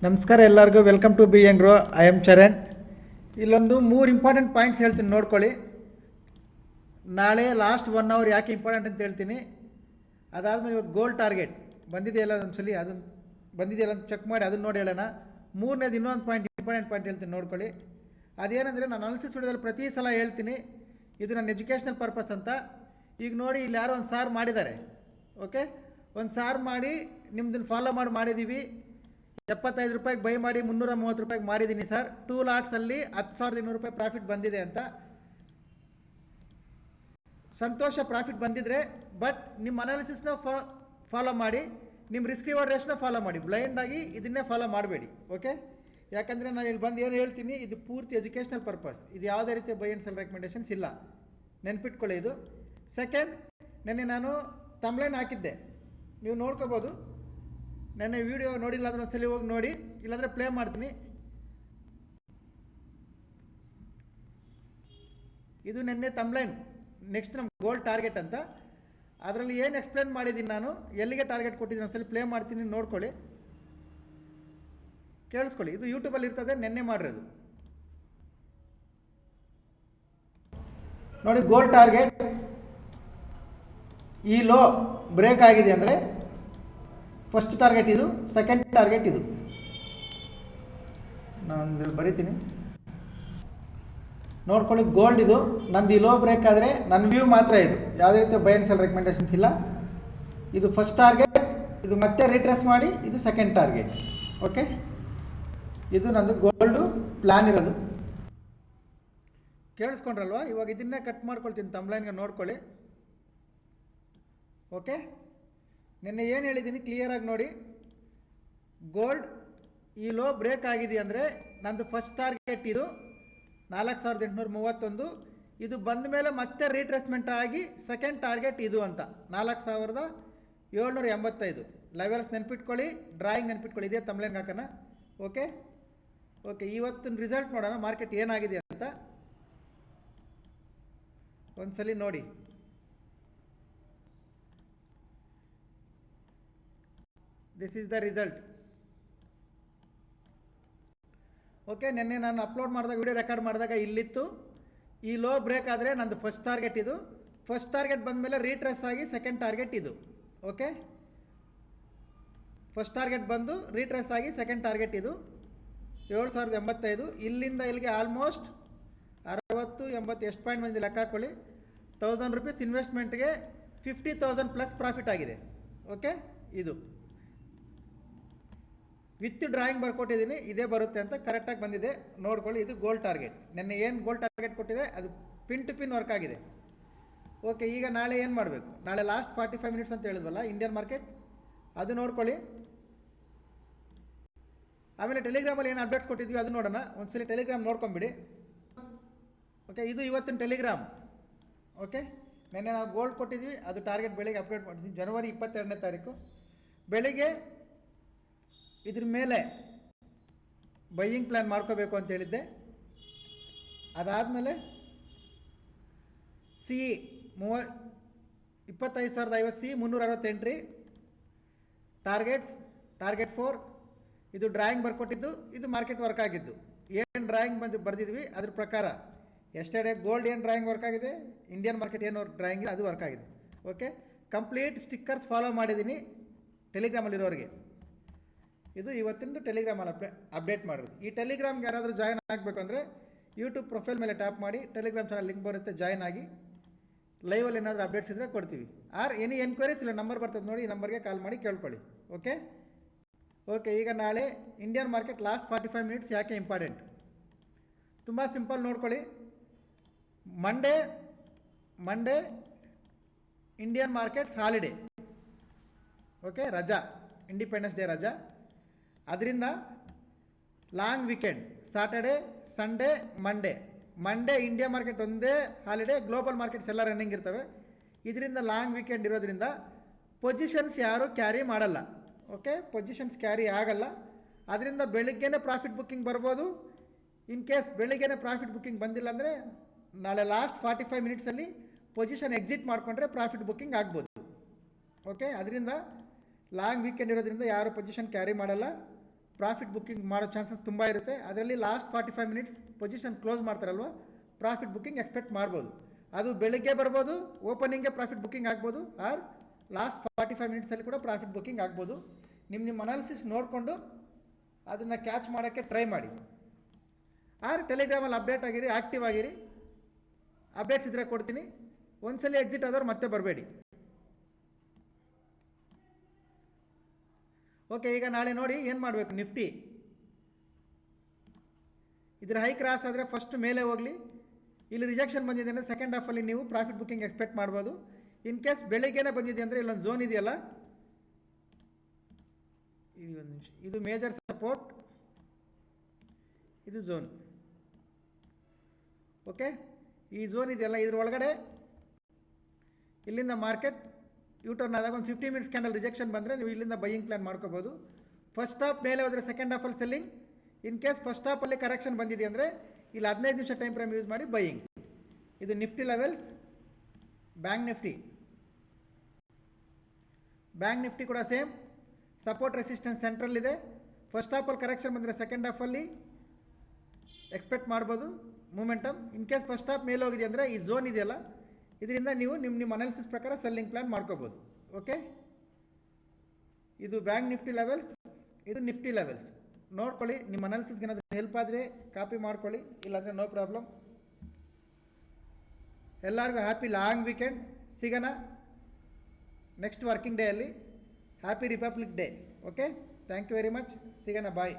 ನಮಸ್ಕಾರ ಎಲ್ಲರಿಗೂ, welcome to be young grow. I am Charan. ಇಲ್ಲೊಂದು 3 ಇಂಪಾರ್ಟೆಂಟ್ ಪಾಯಿಂಟ್ಸ್ ಹೇಳ್ತೀನಿ, ನೋಡ್ಕೊಳ್ಳಿ. ನಾಳೆ ಲಾಸ್ಟ್ 1 ಅವರ್ ಯಾಕೆ ಇಂಪಾರ್ಟೆಂಟ್ ಅಂತ ಹೇಳ್ತೀನಿ. ಅದಾದಮೇಲೆ ಇವತ್ತು ಗೋಲ್ ಟಾರ್ಗೆಟ್ ಬಂದಿದೆಯಲ್ಲ ಒಂದ್ಸಲಿ, ಅದನ್ನು ಬಂದಿದೆಯಲ್ಲ ಅಂತ ಚೆಕ್ ಮಾಡಿ ಅದನ್ನು ನೋಡಿ ಹೇಳೋಣ. ಮೂರನೇದು ಇನ್ನೊಂದು ಪಾಯಿಂಟ್, ಇಂಪಾರ್ಟೆಂಟ್ ಪಾಯಿಂಟ್ ಹೇಳ್ತೀನಿ, ನೋಡ್ಕೊಳ್ಳಿ. ಅದೇನೆಂದರೆ, ನಾನು ಅನಾಲಿಸಿಸ್ ವಿಡಿಯೋದಲ್ಲಿ ಪ್ರತಿ ಸಲ ಹೇಳ್ತೀನಿ, ಇದು ನನ್ನ ಎಜುಕೇಷ್ನಲ್ ಪರ್ಪಸ್ ಅಂತ. ಈಗ ನೋಡಿ, ಇಲ್ಲಿ ಯಾರೋ ಒಂದು ಸಾರ್ ಮಾಡಿದ್ದಾರೆ. ಓಕೆ, ಒಂದು ಸಾರ್ ಮಾಡಿ ನಿಮ್ದನ್ನು ಫಾಲೋ ಮಾಡಿದ್ದೀವಿ. 75 ರೂಪಾಯಿಗೆ ಬೈ ಮಾಡಿ 330 ರೂಪಾಯಿಗೆ ಮಾರಿದ್ದೀನಿ ಸರ್. 2 ಲಾಟ್ಸಲ್ಲಿ 10,200 ರೂಪಾಯಿ ಪ್ರಾಫಿಟ್ ಬಂದಿದೆ ಅಂತ. ಸಂತೋಷ, ಪ್ರಾಫಿಟ್ ಬಂದಿದ್ರೆ. ಬಟ್ ನಿಮ್ಮ ಅನಾಲಿಸಿಸ್ನ ಫಾಲೋ ಮಾಡಿ, ನಿಮ್ಮ ರಿಸ್ಕ್ ರಿವಾರ್ಡ್ ರೇಷ್ನ ಫಾಲೋ ಮಾಡಿ. ಬ್ಲೈಂಡಾಗಿ ಇದನ್ನೇ ಫಾಲೋ ಮಾಡಬೇಡಿ. ಓಕೆ, ಯಾಕಂದರೆ ನಾನು ಇಲ್ಲಿ ಬಂದು ಏನು ಹೇಳ್ತೀನಿ, ಇದು ಪೂರ್ತಿ ಎಜುಕೇಷ್ನಲ್ ಪರ್ಪಸ್. ಇದು ಯಾವುದೇ ರೀತಿಯ ಬೈ ಆ್ಯಂಡ್ ಸೆಲ್ ರೆಕಮೆಂಡೇಷನ್ಸ್ ಇಲ್ಲ, ನೆನ್ಪಿಟ್ಕೊಳ್ಳಿ ಇದು. ಸೆಕೆಂಡ್, ನೆನ್ನೆ ನಾನು ತಮ್ಲೈನ್ ಹಾಕಿದ್ದೆ, ನೀವು ನೋಡ್ಕೋಬೋದು. ನೆನ್ನೆ ವೀಡಿಯೋ ನೋಡಿಲ್ಲ ಅಂದ್ರೆ ಒಂದ್ಸಲಿ ಹೋಗಿ ನೋಡಿ, ಇಲ್ಲಾಂದರೆ ಪ್ಲೇ ಮಾಡ್ತೀನಿ. ಇದು ನೆನ್ನೆ ತಮ್ಲೈನ್. ನೆಕ್ಸ್ಟ್ ನಮ್ಮ ಗೋಲ್ ಟಾರ್ಗೆಟ್ ಅಂತ. ಅದರಲ್ಲಿ ಏನು ಎಕ್ಸ್ಪ್ಲೇನ್ ಮಾಡಿದ್ದೀನಿ ನಾನು, ಎಲ್ಲಿಗೆ ಟಾರ್ಗೆಟ್ ಕೊಟ್ಟಿದ್ದೀನಿ ಒಂದ್ಸಲಿ ಪ್ಲೇ ಮಾಡ್ತೀನಿ, ನೋಡ್ಕೊಳ್ಳಿ, ಕೇಳಿಸ್ಕೊಳ್ಳಿ. ಇದು ಯೂಟ್ಯೂಬಲ್ಲಿ ಇರ್ತದೆ, ನೆನ್ನೆ ಮಾಡಿರೋದು ನೋಡಿ. ಗೋಲ್ ಟಾರ್ಗೆಟ್ ಈ ಲೋ ಬ್ರೇಕ್ ಆಗಿದೆ ಅಂದರೆ ಫಸ್ಟ್ ಟಾರ್ಗೆಟ್ ಇದು, ಸೆಕೆಂಡ್ ಟಾರ್ಗೆಟ್ ಇದು. ನಾನು ಬರೀತೀನಿ, ನೋಡ್ಕೊಳ್ಳಿ. ಗೋಲ್ಡ್ ಇದು ನಂದು. ಈ ಲೋ ಬ್ರೇಕ್ ಆದರೆ ನನ್ನ ವ್ಯೂ ಮಾತ್ರ ಇದು, ಯಾವುದೇ ರೀತಿಯ ಬೈ ಆ್ಯಂಡ್ ಸೆಲ್ ರೆಕಮೆಂಡೇಷನ್ಸ್ ಇಲ್ಲ. ಇದು ಫಸ್ಟ್ ಟಾರ್ಗೆಟ್, ಇದು ಮತ್ತೆ ರಿಟ್ರೇಸ್ ಮಾಡಿ ಇದು ಸೆಕೆಂಡ್ ಟಾರ್ಗೆಟ್. ಓಕೆ, ಇದು ನಂದು ಗೋಲ್ಡು ಪ್ಲ್ಯಾನ್ ಇರೋದು. ಕೇಳಿಸ್ಕೊಂಡ್ರಲ್ವ? ಇವಾಗ ಇದನ್ನೇ ಕಟ್ ಮಾಡ್ಕೊಳ್ತೀನಿ, ತಮ್ಲೈನ್ಗೆ ನೋಡ್ಕೊಳ್ಳಿ. ಓಕೆ, ನಿನ್ನೆ ಏನು ಹೇಳಿದ್ದೀನಿ ಕ್ಲಿಯರಾಗಿ ನೋಡಿ. ಗೋಲ್ಡ್ ಈ ಲೋ ಬ್ರೇಕ್ ಆಗಿದೆ ಅಂದರೆ ನಂದು ಫಸ್ಟ್ ಟಾರ್ಗೆಟ್ ಇದು 4,831. ಇದು ಬಂದ ಮೇಲೆ ಮತ್ತೆ ರೀಟ್ರೇಸ್ಮೆಂಟ್ ಆಗಿ ಸೆಕೆಂಡ್ ಟಾರ್ಗೆಟ್ ಇದು ಅಂತ 4,785 ಲೆವೆಲ್ಸ್. ನೆನ್ಪಿಟ್ಕೊಳ್ಳಿ, ಡ್ರಾಯಿಂಗ್ ನೆನ್ಪಿಟ್ಕೊಳ್ಳಿ, ಇದೇ ತಮ್ಲೈನ್ಗೆ ಹಾಕೋಣ. ಓಕೆ ಓಕೆ, ಇವತ್ತಿನ ರಿಸಲ್ಟ್ ನೋಡೋಣ, ಮಾರ್ಕೆಟ್ ಏನಾಗಿದೆ ಅಂತ ಒಂದ್ಸಲಿ ನೋಡಿ. This is the result. Okay, ನಿನ್ನೆ ನಾನು ಅಪ್ಲೋಡ್ ಮಾಡಿದಾಗ, ವಿಡಿಯೋ ರೆಕಾರ್ಡ್ ಮಾಡಿದಾಗ ಇಲ್ಲಿತ್ತು. ಈ ಲೋ ಬ್ರೇಕ್ ಆದರೆ ನಂದು ಫಸ್ಟ್ ಟಾರ್ಗೆಟ್ ಇದು. ಫಸ್ಟ್ ಟಾರ್ಗೆಟ್ ಬಂದಮೇಲೆ ರೀಟ್ರೇಸ್ ಆಗಿ ಸೆಕೆಂಡ್ ಟಾರ್ಗೆಟ್ ಇದು. ಓಕೆ, ಫಸ್ಟ್ ಟಾರ್ಗೆಟ್ ಬಂದು ರೀಟ್ರೇಸ್ ಆಗಿ ಸೆಕೆಂಡ್ ಟಾರ್ಗೆಟ್ ಇದು 7,085. ಇಲ್ಲಿಂದ ಇಲ್ಲಿಗೆ ಆಲ್ಮೋಸ್ಟ್ 60, 80 ಎಷ್ಟು ಪಾಯಿಂಟ್ ಬಂದಿದೆ ಲೆಕ್ಕ ಹಾಕ್ಕೊಳ್ಳಿ. 1,000 ರೂಪೀಸ್ ಇನ್ವೆಸ್ಟ್ಮೆಂಟ್ಗೆ 50,000 ಪ್ಲಸ್ ಪ್ರಾಫಿಟ್ ಆಗಿದೆ. ಓಕೆ, ಇದು ವಿತ್ ಡ್ರಾಯಿಂಗ್ ಬರ್ಕೊಟ್ಟಿದ್ದೀನಿ, ಇದೇ ಬರುತ್ತೆ ಅಂತ ಕರೆಕ್ಟಾಗಿ ಬಂದಿದೆ, ನೋಡ್ಕೊಳ್ಳಿ. ಇದು ಗೋಲ್ ಟಾರ್ಗೆಟ್. ನೆನ್ನೆ ಏನು ಗೋಲ್ ಟಾರ್ಗೆಟ್ ಕೊಟ್ಟಿದೆ ಅದು ಪಿನ್ ಟು ಪಿನ್ ವರ್ಕ್ ಆಗಿದೆ. ಓಕೆ, ಈಗ ನಾಳೆ ಏನು ಮಾಡಬೇಕು? ನಾಳೆ ಲಾಸ್ಟ್ 45 ಮಿನಿಟ್ಸ್ ಅಂತ ಹೇಳಿದ್ವಲ್ಲ ಇಂಡಿಯನ್ ಮಾರ್ಕೆಟ್, ಅದು ನೋಡ್ಕೊಳ್ಳಿ. ಆಮೇಲೆ ಟೆಲಿಗ್ರಾಮಲ್ಲಿ ಏನು ಅಪ್ಡೇಟ್ಸ್ ಕೊಟ್ಟಿದ್ವಿ ಅದು ನೋಡೋಣ. ಒಂದ್ಸಲಿ ಟೆಲಿಗ್ರಾಮ್ ನೋಡ್ಕೊಂಬಿಡಿ. ಓಕೆ, ಇದು ಇವತ್ತಿನ ಟೆಲಿಗ್ರಾಮ್. ಓಕೆ, ನೆನ್ನೆ ನಾವು ಗೋಲ್ಡ್ ಕೊಟ್ಟಿದ್ವಿ, ಅದು ಟಾರ್ಗೆಟ್ ಬೆಳಿಗ್ಗೆ ಅಪ್ಡೇಟ್ ಮಾಡಿದ್ವಿ. ಜನವರಿ 22ನೇ ತಾರೀಕು ಬೆಳಿಗ್ಗೆ ಇದ್ರ ಮೇಲೆ ಬೈಯಿಂಗ್ ಪ್ಲ್ಯಾನ್ ಮಾಡ್ಕೋಬೇಕು ಅಂತ ಹೇಳಿದ್ದೆ. ಅದಾದಮೇಲೆ ಸಿ 25,050 ಸಿ 360 ಎಂಟ್ರಿ ಟಾರ್ಗೆಟ್ 4. ಇದು ಡ್ರಾಯಿಂಗ್ ಬರ್ಕೊಟ್ಟಿದ್ದು, ಇದು ಮಾರ್ಕೆಟ್ ವರ್ಕ್ ಆಗಿದ್ದು. ಏನು ಡ್ರಾಯಿಂಗ್ ಬರೆದಿದ್ವಿ ಅದ್ರ ಪ್ರಕಾರ ಎಸ್ಟರ್ಡೇ ಗೋಲ್ಡ್ ಏನು ಡ್ರಾಯಿಂಗ್ ವರ್ಕ್ ಆಗಿದೆ, ಇಂಡಿಯನ್ ಮಾರ್ಕೆಟ್ ಏನು ಡ್ರಾಯಿಂಗ್ ಇದೆ ಅದು ವರ್ಕ್ ಆಗಿದೆ. ಓಕೆ, ಕಂಪ್ಲೀಟ್ ಸ್ಟಿಕ್ಕರ್ಸ್ ಫಾಲೋ ಮಾಡಿದ್ದೀನಿ ಟೆಲಿಗ್ರಾಮಲ್ಲಿರೋರಿಗೆ. ಇದು ಇವತ್ತಿಂದು ಟೆಲಿಗ್ರಾಮಲ್ಲಿ ಅಪ್ಡೇಟ್ ಮಾಡೋದು. ಈ ಟೆಲಿಗ್ರಾಮ್ಗೆ ಯಾರಾದರೂ ಜಾಯ್ನ್ ಆಗಬೇಕು ಅಂದರೆ ಯೂಟ್ಯೂಬ್ ಪ್ರೊಫೈಲ್ ಮೇಲೆ ಟ್ಯಾಪ್ ಮಾಡಿ, ಟೆಲಿಗ್ರಾಮ್ ಚಾನಲ್ ಲಿಂಕ್ ಬರುತ್ತೆ, ಜಾಯ್ನ್ ಆಗಿ. ಲೈವಲ್ಲಿ ಏನಾದರೂ ಅಪ್ಡೇಟ್ಸ್ ಇದ್ದರೆ ಕೊಡ್ತೀವಿ. ಎನಿ ಎನ್ಕ್ವೈರೀಸ್ ಇಲ್ಲ, ನಂಬರ್ ಬರ್ತದೆ ನೋಡಿ, ಈ ನಂಬರ್ಗೆ ಕಾಲ್ ಮಾಡಿ ಕೇಳ್ಕೊಳ್ಳಿ. ಓಕೆ ಓಕೆ, ಈಗ ನಾಳೆ ಇಂಡಿಯನ್ ಮಾರ್ಕೆಟ್ ಲಾಸ್ಟ್ 45 ಮಿನಿಟ್ಸ್ ಯಾಕೆ ಇಂಪಾರ್ಟೆಂಟ್? ತುಂಬ ಸಿಂಪಲ್, ನೋಡ್ಕೊಳ್ಳಿ. Monday Indian markets holiday. Okay, ರಜಾ, ಇಂಡಿಪೆಂಡೆನ್ಸ್ ಡೇ ರಜಾ. ಅದರಿಂದ long weekend, Saturday, Sunday, Monday India market ಒಂದೇ ಹಾಲಿಡೇ, ಗ್ಲೋಬಲ್ ಮಾರ್ಕೆಟ್ಸ್ ಎಲ್ಲ ರನ್ನಿಂಗ್ ಇರ್ತವೆ. ಇದರಿಂದ ಲಾಂಗ್ ವೀಕೆಂಡ್ ಇರೋದ್ರಿಂದ ಪೊಸಿಷನ್ಸ್ ಯಾರೂ ಕ್ಯಾರಿ ಮಾಡಲ್ಲ. ಓಕೆ, ಪೊಸಿಷನ್ಸ್ ಕ್ಯಾರಿ ಆಗಲ್ಲ. ಅದರಿಂದ ಬೆಳಿಗ್ಗೆನೇ ಪ್ರಾಫಿಟ್ ಬುಕ್ಕಿಂಗ್ ಬರ್ಬೋದು. ಇನ್ ಕೇಸ್ ಬೆಳಿಗ್ಗೆನೇ ಪ್ರಾಫಿಟ್ ಬುಕ್ಕಿಂಗ್ ಬಂದಿಲ್ಲ ಅಂದರೆ ನಾಳೆ ಲಾಸ್ಟ್ 45 ಮಿನಿಟ್ಸಲ್ಲಿ ಪೊಸಿಷನ್ ಎಕ್ಸಿಟ್ ಮಾಡಿಕೊಂಡ್ರೆ ಪ್ರಾಫಿಟ್ ಬುಕ್ಕಿಂಗ್ ಆಗ್ಬೋದು. ಓಕೆ, ಅದರಿಂದ ಲಾಂಗ್ ವೀಕೆಂಡ್ ಇರೋದ್ರಿಂದ ಯಾರು ಪೊಸಿಷನ್ ಕ್ಯಾರಿ ಮಾಡಲ್ಲ. ಪ್ರಾಫಿಟ್ ಬುಕ್ಕಿಂಗ್ ಮಾಡೋ ಚಾನ್ಸಸ್ ತುಂಬ ಇರುತ್ತೆ. ಅದರಲ್ಲಿ ಲಾಸ್ಟ್ 45 ಮಿನಿಟ್ಸ್ ಪೊಸಿಷನ್ ಕ್ಲೋಸ್ ಮಾಡ್ತಾರಲ್ವ, ಪ್ರಾಫಿಟ್ ಬುಕ್ಕಿಂಗ್ ಎಕ್ಸ್ಪೆಕ್ಟ್ ಮಾಡ್ಬೋದು. ಅದು ಬೆಳಗ್ಗೆ ಬರ್ಬೋದು, ಓಪನಿಂಗ್ಗೆ ಪ್ರಾಫಿಟ್ ಬುಕ್ಕಿಂಗ್ ಆಗ್ಬೋದು, ಆರ್ ಲಾಸ್ಟ್ 45 ಮಿನಿಟ್ಸಲ್ಲಿ ಕೂಡ ಪ್ರಾಫಿಟ್ ಬುಕ್ಕಿಂಗ್ ಆಗ್ಬೋದು. ನಿಮ್ಮ ಅನಾಲಿಸಿಸ್ ನೋಡಿಕೊಂಡು ಅದನ್ನು ಕ್ಯಾಚ್ ಮಾಡೋಕ್ಕೆ ಟ್ರೈ ಮಾಡಿ. ಆರ್ ಟೆಲಿಗ್ರಾಮಲ್ಲಿ ಅಪ್ಡೇಟ್ ಆಗಿರಿ, ಆ್ಯಕ್ಟಿವ್ ಆಗಿರಿ. ಅಪ್ಡೇಟ್ಸ್ ಇದ್ದರೆ ಕೊಡ್ತೀನಿ. ಒಂದ್ಸಲಿ ಎಕ್ಸಿಟ್ ಆದವ್ರು ಮತ್ತೆ ಬರಬೇಡಿ. ಓಕೆ, ಈಗ ನಾಳೆ ನೋಡಿ ಏನು ಮಾಡಬೇಕು. ನಿಫ್ಟಿ ಇದರ ಹೈ ಕ್ರಾಸ್ ಆದರೆ ಫಸ್ಟ್ ಮೇಲೆ ಹೋಗಲಿ. ಇಲ್ಲಿ ರಿಜೆಕ್ಷನ್ ಬಂದಿದೆ ಅಂದರೆ ಸೆಕೆಂಡ್ ಹಾಫಲ್ಲಿ ನೀವು ಪ್ರಾಫಿಟ್ ಬುಕ್ಕಿಂಗ್ ಎಕ್ಸ್ಪೆಕ್ಟ್ ಮಾಡ್ಬೋದು. ಇನ್ ಕೇಸ್ ಬೆಳಿಗ್ಗೆನೇ ಬಂದಿದೆ ಅಂದರೆ ಇಲ್ಲೊಂದು ಝೋನ್ ಇದೆಯಲ್ಲ, ಒಂದು ನಿಮಿಷ, ಇದು ಮೇಜರ್ ಸಪೋರ್ಟ್, ಇದು ಝೋನ್. ಓಕೆ, ಈ ಝೋನ್ ಇದೆಯಲ್ಲ, ಇದ್ರ ಒಳಗಡೆ ಇಲ್ಲಿಂದ ಮಾರ್ಕೆಟ್ ಯೂಟರ್ನ್ ಆದಾಗ ಒಂದು 15 ಮಿನಿಟ್ಸ್ ಕ್ಯಾಂಡಲ್ ರಿಜೆಕ್ಷನ್ ಬಂದರೆ ನೀವು ಇಲ್ಲಿಂದ ಬೈಯಿಂಗ್ ಪ್ಲಾನ್ ಮಾಡ್ಕೋಬೋದು. ಫಸ್ಟ್ ಹಾಫ್ ಮೇಲೆ ಹೋದರೆ ಸೆಕೆಂಡ್ ಹಾಫಲ್ಲಿ ಸೆಲ್ಲಿಂಗ್. ಇನ್ ಕೇಸ್ ಫಸ್ಟ್ ಹಾಫಲ್ಲಿ ಕರೆಕ್ಷನ್ ಬಂದಿದೆ ಅಂದರೆ ಇಲ್ಲಿ 15 ನಿಮಿಷ ಟೈಮ್ ಫ್ರೇಮ್ ಯೂಸ್ ಮಾಡಿ ಬೈಯಿಂಗ್. ಇದು ನಿಫ್ಟಿ ಲೆವೆಲ್ಸ್. ಬ್ಯಾಂಕ್ ನಿಫ್ಟಿ ಕೂಡ ಸೇಮ್ ಸಪೋರ್ಟ್ ರೆಸಿಸ್ಟೆನ್ಸ್ ಸೆಂಟ್ರಲ್ಲಿದೆ. ಫಸ್ಟ್ ಹಾಫಲ್ಲಿ ಕರೆಕ್ಷನ್ ಬಂದರೆ ಸೆಕೆಂಡ್ ಹಾಫಲ್ಲಿ ಎಕ್ಸ್ಪೆಕ್ಟ್ ಮಾಡ್ಬೋದು momentum. In case first half ಮೇಲೆ ಹೋಗಿದೆ ಅಂದರೆ ಈ ಝೋನ್ ಇದೆಯಲ್ಲ, ಇದರಿಂದ ನೀವು ನಿಮ್ಮ ಅನಾಲಿಸಿಸ್ ಪ್ರಕಾರ ಸೆಲ್ಲಿಂಗ್ ಪ್ಲಾನ್ ಮಾಡ್ಕೋಬೋದು. ಓಕೆ, ಇದು ಬ್ಯಾಂಕ್ ನಿಫ್ಟಿ ಲೆವೆಲ್ಸ್, ಇದು ನಿಫ್ಟಿ ಲೆವೆಲ್ಸ್. ನೋಡ್ಕೊಳ್ಳಿ, ನಿಮ್ಮ ಅನಾಲಿಸಿಸ್ಗೆ ಏನಾದರೂ ಹೆಲ್ಪ್ ಆದರೆ ಕಾಪಿ ಮಾಡ್ಕೊಳ್ಳಿ, ಇಲ್ಲಾಂದರೆ ನೋ ಪ್ರಾಬ್ಲಮ್. ಎಲ್ಲರಿಗೂ ಹ್ಯಾಪಿ ಲಾಂಗ್ ವೀಕೆಂಡ್. ಸಿಗೋಣ ನೆಕ್ಸ್ಟ್ ವರ್ಕಿಂಗ್ ಡೇ ಅಲ್ಲಿ. Happy Republic Day. Okay, thank you very much. ಸಿಗೋಣ, ಬಾಯ್.